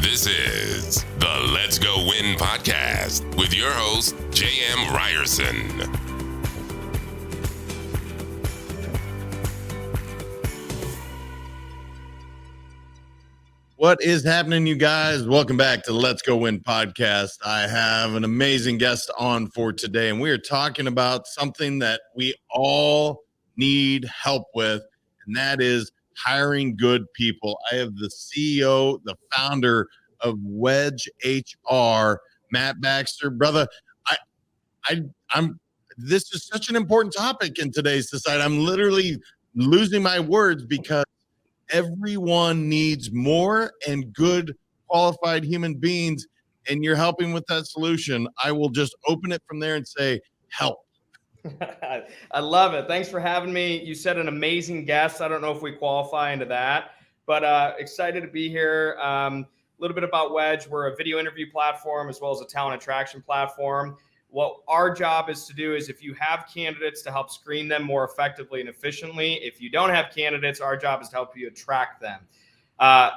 This is the Let's Go Win podcast with your host, J.M. Ryerson. What is happening, you guys? Welcome back to the Let's Go Win podcast. I have an amazing guest on for today, and we are talking about something that we all need help with, and that is hiring good people. I have the CEO, the founder of Wedge HR, Matt Baxter. Brother, I'm. This is such an important topic in today's society. I'm literally losing my words because everyone needs more and good qualified human beings, and you're helping with that solution. I will just open it from there and say, help. I love it. Thanks for having me. You said an amazing guest. I don't know if we qualify into that, but excited to be here. A little bit about Wedge. We're a video interview platform as well as a talent attraction platform. What our job is to do is if you have candidates, to help screen them more effectively and efficiently. If you don't have candidates, our job is to help you attract them.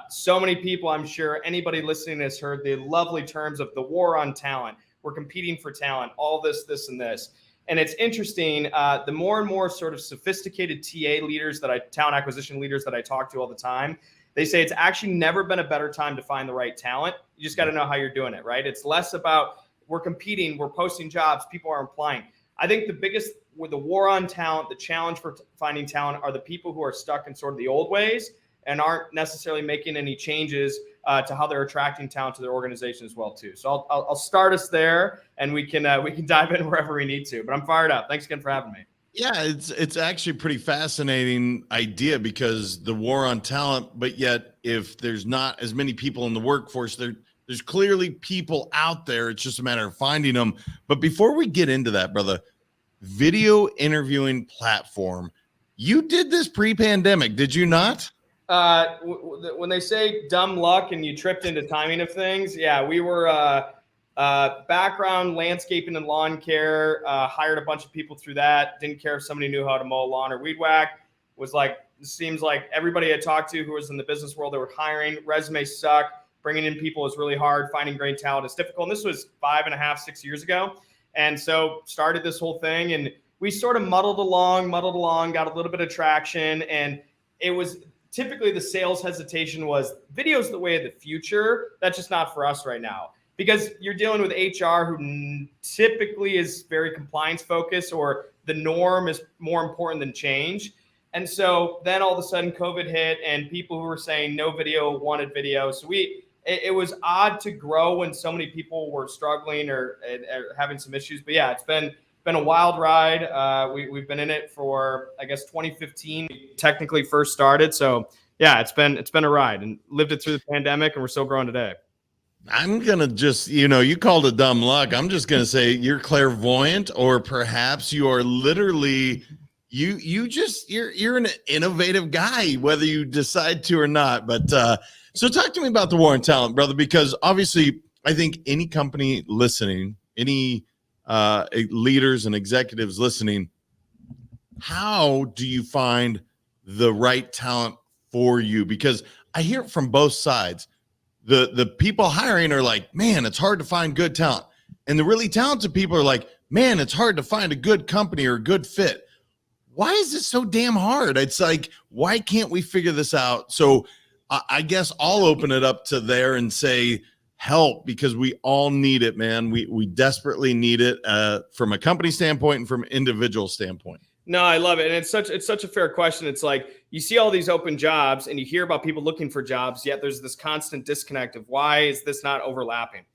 So many people, I'm sure anybody listening has heard the lovely terms of the war on talent. We're competing for talent, all this, and this. And it's interesting, the more and more sort of sophisticated talent acquisition leaders that I talk to all the time, they say it's actually never been a better time to find the right talent. You just got to know how you're doing it, right? It's less about we're competing, we're posting jobs, people are applying. I think the biggest with the war on talent, the challenge for finding talent are the people who are stuck in sort of the old ways and aren't necessarily making any changes to how they're attracting talent to their organization as well too. So I'll start us there, and we can dive in wherever we need to. But I'm fired up. Thanks again for having me. Yeah, it's actually a pretty fascinating idea because the war on talent, but yet if there's not as many people in the workforce, there's clearly people out there. It's just a matter of finding them. But before we get into that, brother, video interviewing platform, you did this pre-pandemic, did you not? When they say dumb luck and you tripped into timing of things, yeah, we were background landscaping and lawn care, hired a bunch of people through that. Didn't care if somebody knew how to mow a lawn or weed whack. Seems like everybody I talked to who was in the business world, they were hiring. Resumes suck. Bringing in people is really hard. Finding great talent is difficult. And this was 5.5, 6 years ago. And so started this whole thing, and we sort of muddled along, got a little bit of traction. And it was typically the sales hesitation was video's the way of the future. That's just not for us right now, because you're dealing with HR who typically is very compliance focused, or the norm is more important than change. And so then all of a sudden COVID hit, and people who were saying no video wanted video. So it was odd to grow when so many people were struggling or having some issues. But yeah, it's been a wild ride. We've been in it for, I guess, 2015 we technically first started. So yeah, it's been a ride, and lived it through the pandemic, and we're still growing today. I'm going to just, you called it dumb luck. I'm just going to say you're clairvoyant, or perhaps you are literally, you're an innovative guy, whether you decide to or not. But so talk to me about the war on talent, brother, because obviously I think any company listening, any leaders and executives listening, how do you find the right talent for you? Because I hear it from both sides. The people hiring are like, man, it's hard to find good talent. And the really talented people are like, man, it's hard to find a good company or a good fit. Why is it so damn hard? It's like, why can't we figure this out? So I guess I'll open it up to there and say, help, because we all need it, man. We desperately need it from a company standpoint and from an individual standpoint. No, I love it. And it's such a fair question. It's like you see all these open jobs and you hear about people looking for jobs, yet there's this constant disconnect of why is this not overlapping?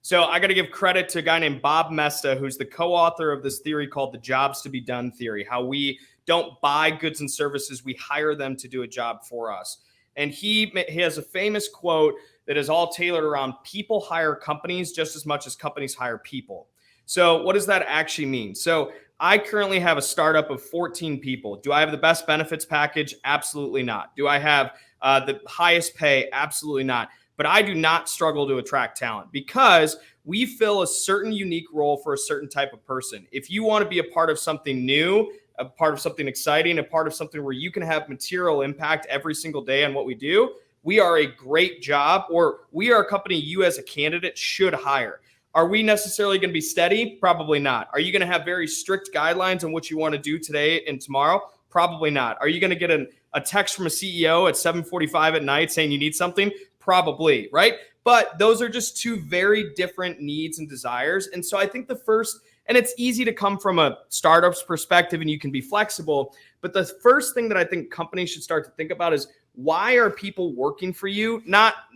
So I got to give credit to a guy named Bob Mesta, who's the co-author of this theory called the jobs to be done theory, how we don't buy goods and services, we hire them to do a job for us. And he has a famous quote that is all tailored around people hire companies just as much as companies hire people. So what does that actually mean? So I currently have a startup of 14 people. Do I have the best benefits package? Absolutely not. Do I have the highest pay? Absolutely not. But I do not struggle to attract talent because we fill a certain unique role for a certain type of person. If you want to be a part of something new, a part of something exciting, a part of something where you can have material impact every single day on what we do, we are a great job, or we are a company you as a candidate should hire. Are we necessarily going to be steady? Probably not. Are you going to have very strict guidelines on what you want to do today and tomorrow? Probably not. Are you going to get a text from a CEO at 7:45 at night saying you need something? Probably, right? But those are just two very different needs and desires. And so I think the first, and it's easy to come from a startup's perspective and you can be flexible, but the first thing that I think companies should start to think about is, why are people working for you?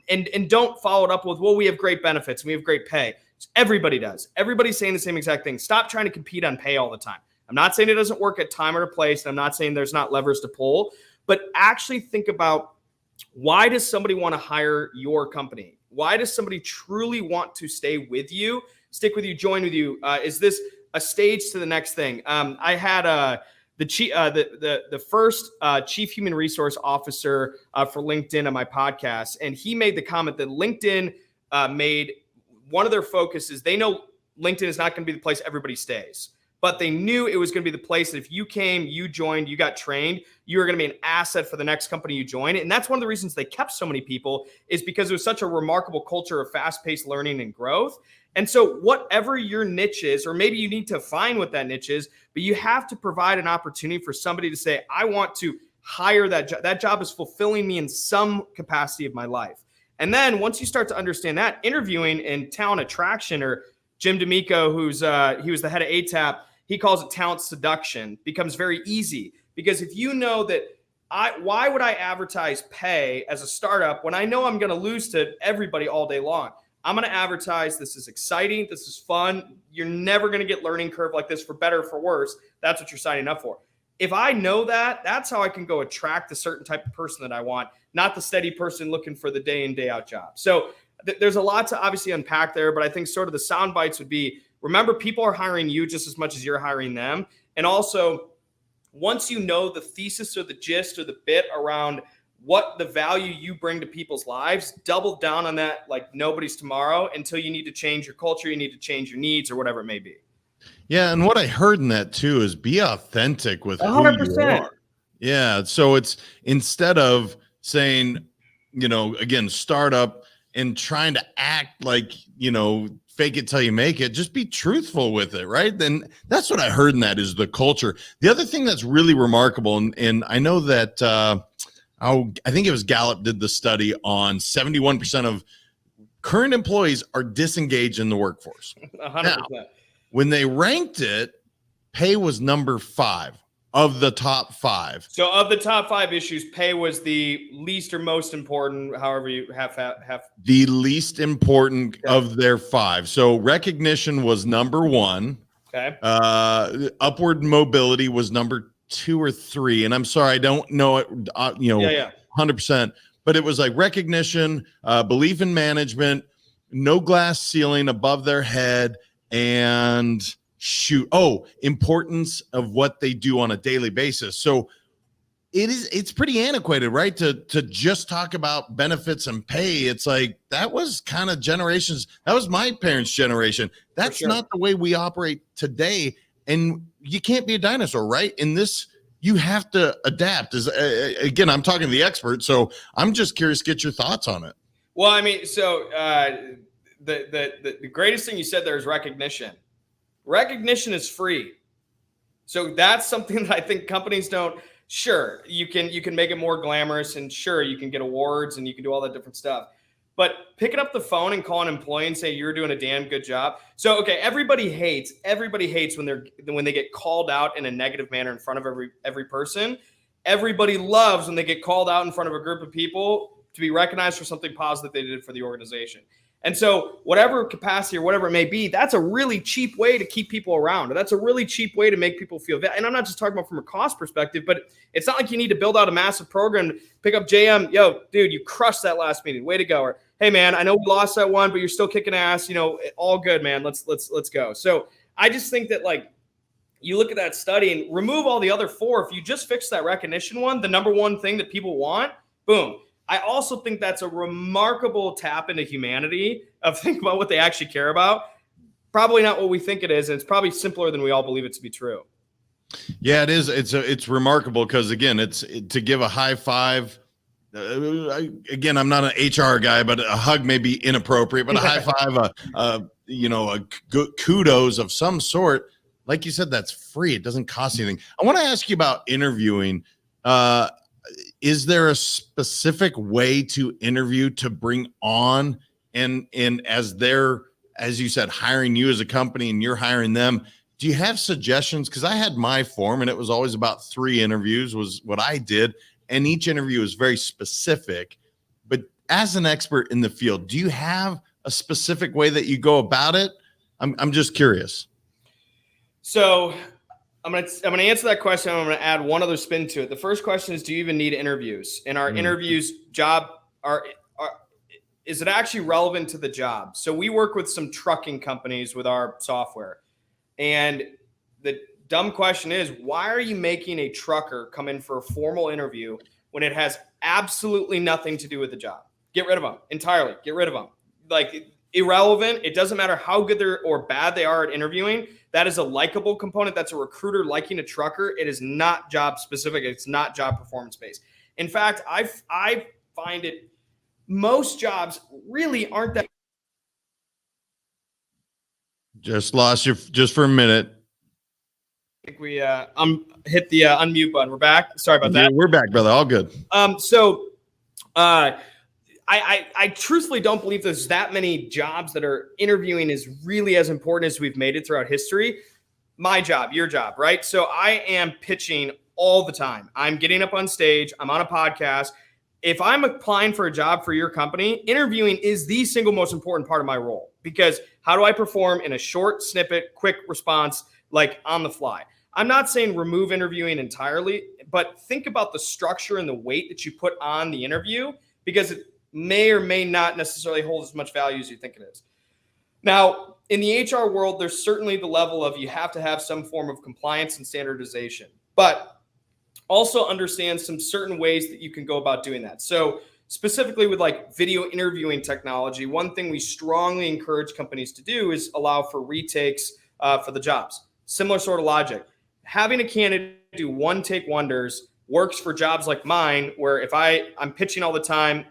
And don't follow it up with, well, we have great benefits and we have great pay. Everybody does. Everybody's saying the same exact thing. Stop trying to compete on pay all the time. I'm not saying it doesn't work at time or place. And I'm not saying there's not levers to pull, but actually think about, why does somebody want to hire your company? Why does somebody truly want to stay with you, stick with you, join with you? Is this a stage to the next thing? I had the first chief human resource officer for LinkedIn on my podcast, and he made the comment that LinkedIn made one of their focuses. They know LinkedIn is not going to be the place everybody stays, but they knew it was going to be the place that if you came, you joined, you got trained, you were going to be an asset for the next company you join. And that's one of the reasons they kept so many people, is because it was such a remarkable culture of fast-paced learning and growth. And so whatever your niche is, or maybe you need to find what that niche is, but you have to provide an opportunity for somebody to say, I want to hire that job. That job is fulfilling me in some capacity of my life. And then once you start to understand that, interviewing and talent attraction, or Jim D'Amico, he was the head of ATAP, he calls it talent seduction, becomes very easy. Because if you know that, why would I advertise pay as a startup when I know I'm going to lose to everybody all day long? I'm going to advertise, this is exciting, this is fun. You're never going to get learning curve like this, for better or for worse. That's what you're signing up for. If I know that, that's how I can go attract the certain type of person that I want, not the steady person looking for the day in, day out job. So there's a lot to obviously unpack there, but I think sort of the sound bites would be, remember, people are hiring you just as much as you're hiring them. And also, once you know the thesis or the gist or the bit around what the value you bring to people's lives, double down on that like nobody's tomorrow, until you need to change your culture, you need to change your needs, or whatever it may be. Yeah, and what I heard in that too is, be authentic with 100%. who you are. Yeah, so it's, instead of saying, again, startup and trying to act like, fake it till you make it, just be truthful with it, right? Then that's what I heard in that, is the culture. The other thing that's really remarkable, and I know that I think it was Gallup did the study on 71% of current employees are disengaged in the workforce. 100%. Now, when they ranked it, pay was number 5 of the top 5. So of the top 5 issues, pay was the least or most important, however you have. The least important of their 5. So recognition was number 1. Okay. Upward mobility was number 2 or 3. And I'm sorry, I don't know it, 100%, but it was like recognition, belief in management, no glass ceiling above their head, and importance of what they do on a daily basis. So it's pretty antiquated, right? To just talk about benefits and pay. It's like, that was kind of generations. That was my parents' generation. That's not the way we operate today. And you can't be a dinosaur, right? In this, you have to adapt. Again, I'm talking to the expert, so I'm just curious to get your thoughts on it. Well, I mean, so the greatest thing you said there is recognition. Recognition is free. So that's something that I think companies don't. Sure, you can make it more glamorous, and sure, you can get awards and you can do all that different stuff. But picking up the phone and calling an employee and say you're doing a damn good job. So okay, everybody hates when they get called out in a negative manner in front of every person. Everybody loves when they get called out in front of a group of people to be recognized for something positive they did for the organization. And so whatever capacity or whatever it may be, that's a really cheap way to keep people around. That's a really cheap way to make people feel and I'm not just talking about from a cost perspective, but it's not like you need to build out a massive program to pick up JM. Yo, dude, you crushed that last meeting. Way to go. Or, hey man, I know we lost that one, but you're still kicking ass. All good, man. Let's go. So I just think that, like, you look at that study and remove all the other 4. If you just fix that recognition one, the number one thing that people want, boom. I also think that's a remarkable tap into humanity of thinking about what they actually care about. Probably not what we think it is. And it's probably simpler than we all believe it to be true. Yeah, it is. It's remarkable because, again, it's to give a high five again, I'm not an HR guy, but a hug may be inappropriate, but a high five, kudos of some sort. Like you said, that's free. It doesn't cost anything. I want to ask you about interviewing. Is there a specific way to interview to bring on and as you said, hiring you as a company and you're hiring them? Do you have suggestions? Because I had my form and it was always about 3 interviews was what I did. And each interview is very specific. But as an expert in the field, do you have a specific way that you go about it? I'm just curious. So I'm gonna answer that question. I'm gonna add one other spin to it. The first question is, do you even need interviews? In our interviews, is it actually relevant to the job? So we work with some trucking companies with our software. And the dumb question is, why are you making a trucker come in for a formal interview when it has absolutely nothing to do with the job? Get rid of them entirely. Get rid of them. Like, irrelevant. It doesn't matter how good or bad they are at interviewing. That is a likable component. That's a recruiter liking a trucker. It is not job specific. It's not job performance based. In fact, I find it, most jobs really aren't that. Just lost you just for a minute. I think we hit the unmute button. We're back. Sorry about that. We're back, brother. All good. I truthfully don't believe there's that many jobs that are interviewing is really as important as we've made it throughout history. My job, your job, right? So I am pitching all the time. I'm getting up on stage. I'm on a podcast. If I'm applying for a job for your company, interviewing is the single most important part of my role, because how do I perform in a short snippet, quick response, like on the fly? I'm not saying remove interviewing entirely, but think about the structure and the weight that you put on the interview, because it may or may not necessarily hold as much value as you think it is. Now, in the HR world, there's certainly the level of you have to have some form of compliance and standardization, but also understand some certain ways that you can go about doing that. So specifically with like video interviewing technology, one thing we strongly encourage companies to do is allow for retakes for the jobs. Similar sort of logic. Having a candidate do one take wonders works for jobs like mine, where if I'm pitching all the time,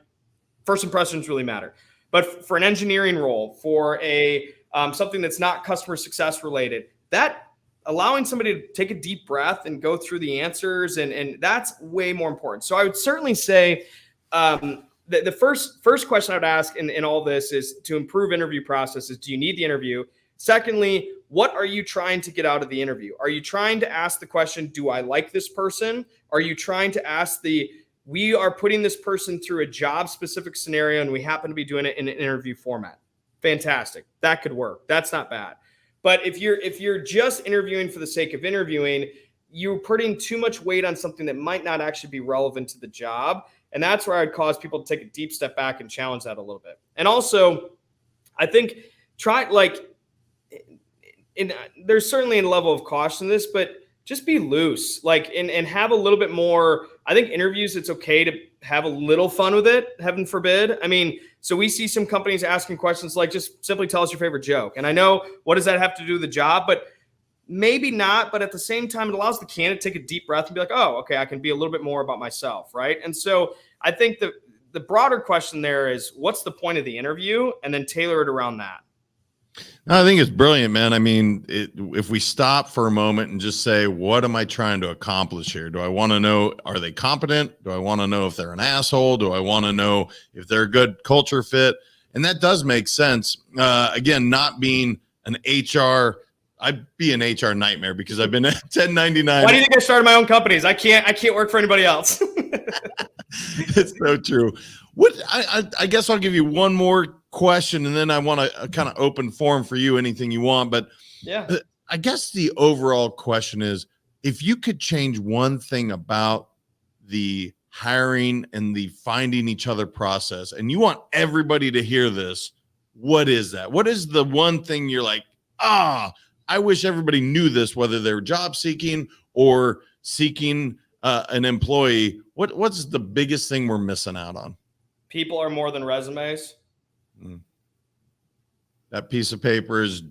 first impressions really matter. But for an engineering role, for a something that's not customer success related, that allowing somebody to take a deep breath and go through the answers, and that's way more important. So I would certainly say the first question I would ask in all this is, to improve interview processes, do you need the interview? Secondly, what are you trying to get out of the interview? Are you trying to ask the question, do I like this person? Are you trying to ask we are putting this person through a job specific scenario and we happen to be doing it in an interview format? Fantastic. That could work. That's not bad. But if you're just interviewing for the sake of interviewing, you're putting too much weight on something that might not actually be relevant to the job. And that's where I'd cause people to take a deep step back and challenge that a little bit. And also, I think there's certainly a level of caution in this, but just be loose, and have a little bit more. I think interviews, it's okay to have a little fun with it, heaven forbid. I mean, so we see some companies asking questions like, just simply tell us your favorite joke. And I know, what does that have to do with the job? But maybe not. But at the same time, it allows the candidate to take a deep breath and be like, oh, okay, I can be a little bit more about myself, right? And so I think the broader question there is, what's the point of the interview? And then tailor it around that. I think it's brilliant, man. I mean, if we stop for a moment and just say, what am I trying to accomplish here? Do I want to know, are they competent? Do I want to know if they're an asshole? Do I want to know if they're a good culture fit? And that does make sense. Again, not being an HR, I'd be an HR nightmare because I've been at 1099. Why do you think I started my own companies? I can't work for anybody else. It's so true. I guess I'll give you one more question, and then I want to kind of open forum for you, anything you want. But yeah, I guess the overall question is, if you could change one thing about the hiring and the finding each other process, and you want everybody to hear this, what is that? What is the one thing you're like, I wish everybody knew this, whether they're job seeking or seeking an employee? What's the biggest thing we're missing out on? People are more than resumes. That piece of paper is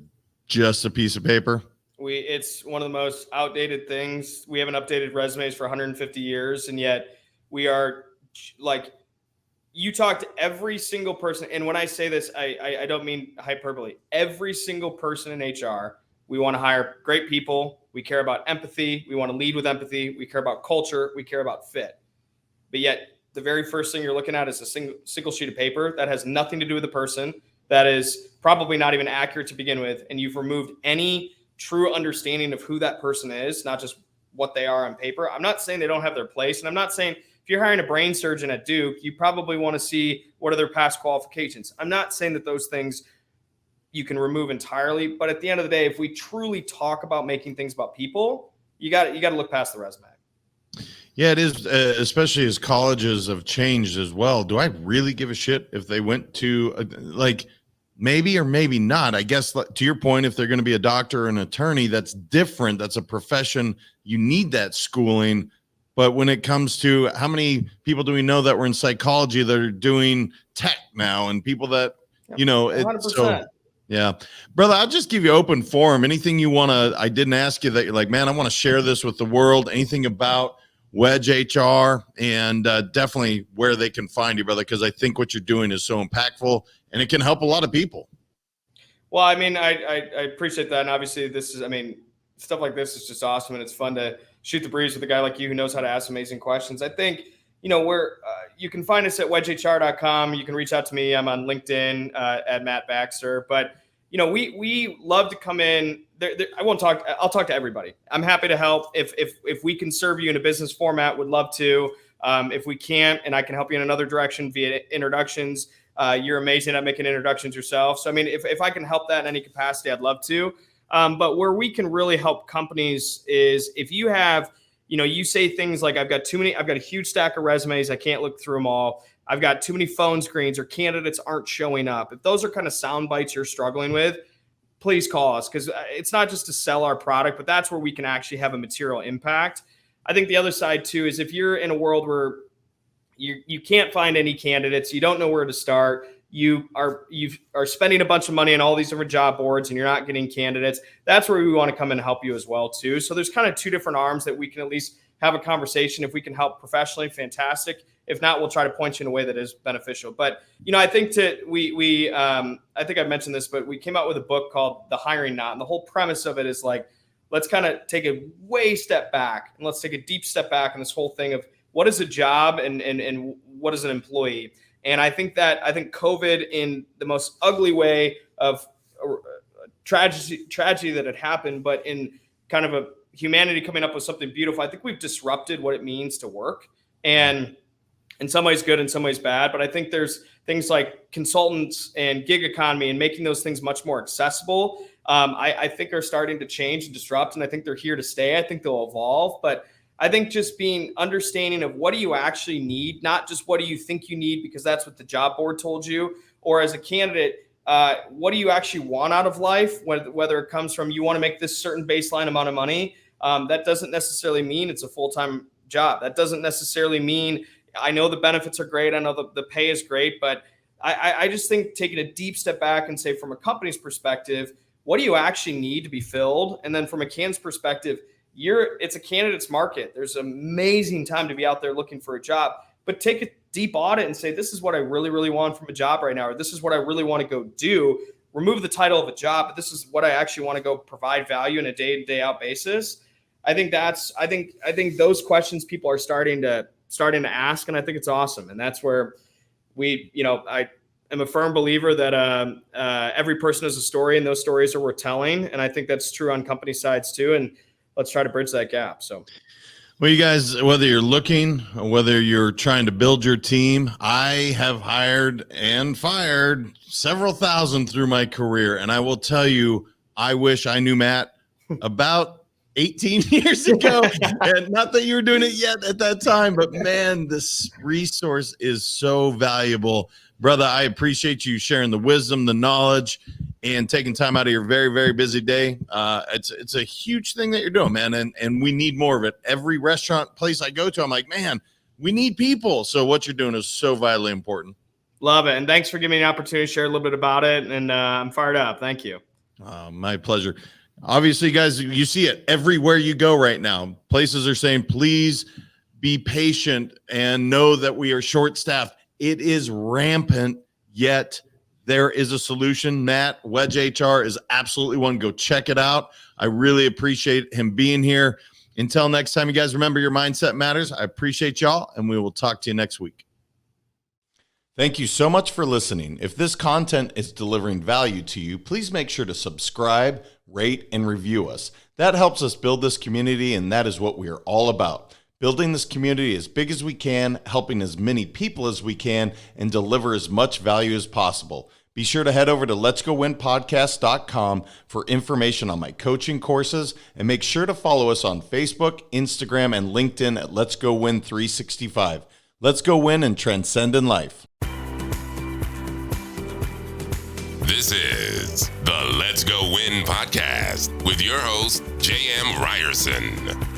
just a piece of paper. It's one of the most outdated things. We haven't updated resumes for 150 years, and yet we are like you talk to every single person. And when I say this, I don't mean hyperbole. Every single person in HR, we want to hire great people. We care about empathy. We want to lead with empathy. We care about culture. We care about fit. But yet the very first thing you're looking at is a single sheet of paper that has nothing to do with the person, that is probably not even accurate to begin with. And you've removed any true understanding of who that person is, not just what they are on paper. I'm not saying they don't have their place. And I'm not saying if you're hiring a brain surgeon at Duke, you probably want to see what are their past qualifications. I'm not saying that those things you can remove entirely. But at the end of the day, if we truly talk about making things about people, you got to look past the resume. Yeah, it is, especially as colleges have changed as well. Do I really give a shit if they went to maybe or maybe not? I guess to your point, if they're going to be a doctor or an attorney, that's different. That's a profession. You need that schooling. But when it comes to how many people do we know that were in psychology that are doing tech now, and people that, 100%. Yeah, brother, I'll just give you open forum. Anything you want to, I didn't ask you that you're like, man, I want to share this with the world. Anything about Wedge HR, and definitely where they can find you, brother, because I think what you're doing is so impactful and it can help a lot of people. Well, I mean, I appreciate that. And obviously stuff like this is just awesome. And it's fun to shoot the breeze with a guy like you who knows how to ask amazing questions. I think, you can find us at wedgehr.com. You can reach out to me. I'm on LinkedIn at Matt Baxter. But, we love to come in. I won't talk. I'll talk to everybody. I'm happy to help. If we can serve you in a business format, would love to. If we can't, and I can help you in another direction via introductions, you're amazing at making introductions yourself. So, I mean, if I can help that in any capacity, I'd love to. But where we can really help companies is if you have, you say things like, I've got a huge stack of resumes. I can't look through them all. I've got too many phone screens, or candidates aren't showing up. If those are kind of sound bites you're struggling with, please call us, because it's not just to sell our product, but that's where we can actually have a material impact. I think the other side too is if you're in a world where you can't find any candidates, you don't know where to start, you are spending a bunch of money on all these different job boards and you're not getting candidates, that's where we want to come in and help you as well too. So there's kind of two different arms that we can at least have a conversation. If we can help professionally, fantastic. If not, we'll try to point you in a way that is beneficial. But, I think I think I mentioned this, but we came out with a book called The Hiring Knot. And the whole premise of it is like, let's kind of take a step back, and let's take a deep step back in this whole thing of what is a job and what is an employee. And I think COVID, in the most ugly way of tragedy that had happened, but in kind of a humanity coming up with something beautiful, I think we've disrupted what it means to work. And in some ways good, in some ways bad. But I think there's things like consultants and gig economy and making those things much more accessible, I think are starting to change and disrupt. And I think they're here to stay. I think they'll evolve. But I think just being understanding of what do you actually need, not just what do you think you need because that's what the job board told you, or as a candidate, what do you actually want out of life, whether it comes from you want to make this certain baseline amount of money. That doesn't necessarily mean it's a full-time job. That doesn't necessarily mean, I know the benefits are great, I know the pay is great, but I just think taking a deep step back and say, from a company's perspective, what do you actually need to be filled? And then from a candidate's perspective, it's a candidate's market. There's an amazing time to be out there looking for a job, but take a deep audit and say, this is what I really, really want from a job right now, or this is what I really want to go do. Remove the title of a job, but this is what I actually want to go provide value in a day in, day out basis. I think those questions people are starting to ask, and I think it's awesome. And that's where I am a firm believer that every person has a story, and those stories are worth telling. And I think that's true on company sides too. And let's try to bridge that gap. So, well, you guys, whether you're looking, whether you're trying to build your team, I have hired and fired several thousand through my career. And I will tell you, I wish I knew Matt about 18 years ago. And not that you were doing it yet at that time, but man, this resource is so valuable. Brother, I appreciate you sharing the wisdom, the knowledge, and taking time out of your very, very busy day. It's a huge thing that you're doing, man. And we need more of it. Every restaurant place I go to, I'm like, man, we need people. So what you're doing is so vitally important. Love it. And thanks for giving me an opportunity to share a little bit about it. And I'm fired up. Thank you. My pleasure. Obviously, guys, you see it everywhere you go right now. Places are saying, please be patient and know that we are short-staffed. It is rampant, yet there is a solution. Matt, Wedge HR is absolutely one. Go check it out. I really appreciate him being here. Until next time, you guys, remember your mindset matters. I appreciate y'all, and we will talk to you next week. Thank you so much for listening. If this content is delivering value to you, please make sure to subscribe, rate, and review us. That helps us build this community, and that is what we are all about. Building this community as big as we can, helping as many people as we can, and deliver as much value as possible. Be sure to head over to letsgowinpodcast.com for information on my coaching courses, and make sure to follow us on Facebook, Instagram, and LinkedIn at Let's Go Win 365. Let's go win and transcend in life. This is the Let's Go Win podcast with your host, J.M. Ryerson.